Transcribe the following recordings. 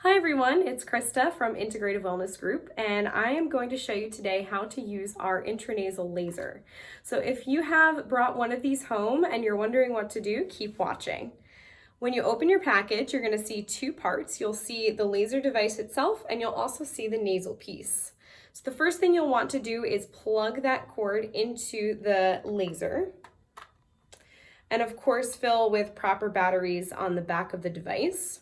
Hi everyone, it's Krista from Integrative Wellness Group, and I am going to show you today how to use our intranasal laser. So if you have brought one of these home and you're wondering what to do, keep watching. When you open your package, you're going to see two parts. You'll see the laser device itself, and you'll also see the nasal piece. So the first thing you'll want to do is plug that cord into the laser, and of course fill with proper batteries on the back of the device.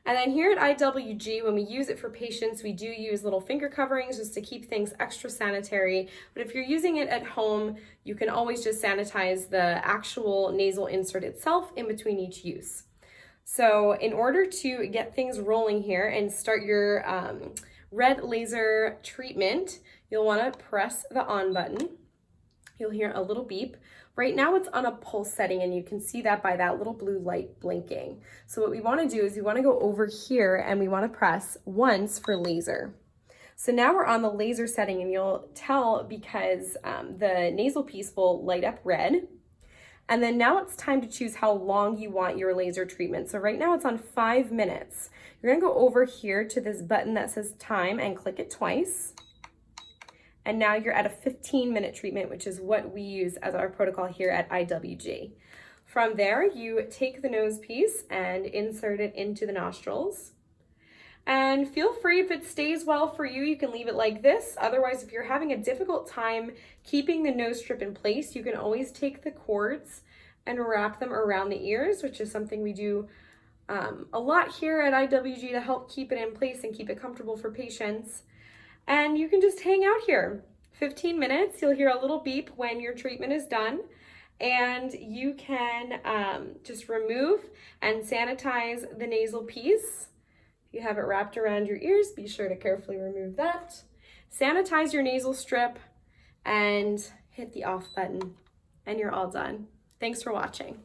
And then here at IWG, when we use it for patients, we do use little finger coverings just to keep things extra sanitary. But if you're using it at home, you can always just sanitize the actual nasal insert itself in between each use. So in order to get things rolling here and start your red laser treatment, you'll want to press the on button. You'll hear a little beep. Right now it's on a pulse setting, and you can see that by that little blue light blinking. So what we want to do is we want to go over here and we want to press once for laser. So now we're on the laser setting, and you'll tell because the nasal piece will light up red. And then now it's time to choose how long you want your laser treatment. So right now it's on 5 minutes. You're going to go over here to this button that says time and click it twice. And now you're at a 15-minute treatment, which is what we use as our protocol here at IWG. From there, you take the nose piece and insert it into the nostrils. And feel free, if it stays well for you, you can leave it like this. Otherwise, if you're having a difficult time keeping the nose strip in place, you can always take the cords and wrap them around the ears, which is something we do a lot here at IWG to help keep it in place and keep it comfortable for patients. And you can just hang out here 15 minutes. You'll hear a little beep when your treatment is done, and you can just remove and sanitize the nasal piece. If you have it wrapped around your ears, be sure to carefully remove that. Sanitize your nasal strip and hit the off button, and you're all done. Thanks for watching.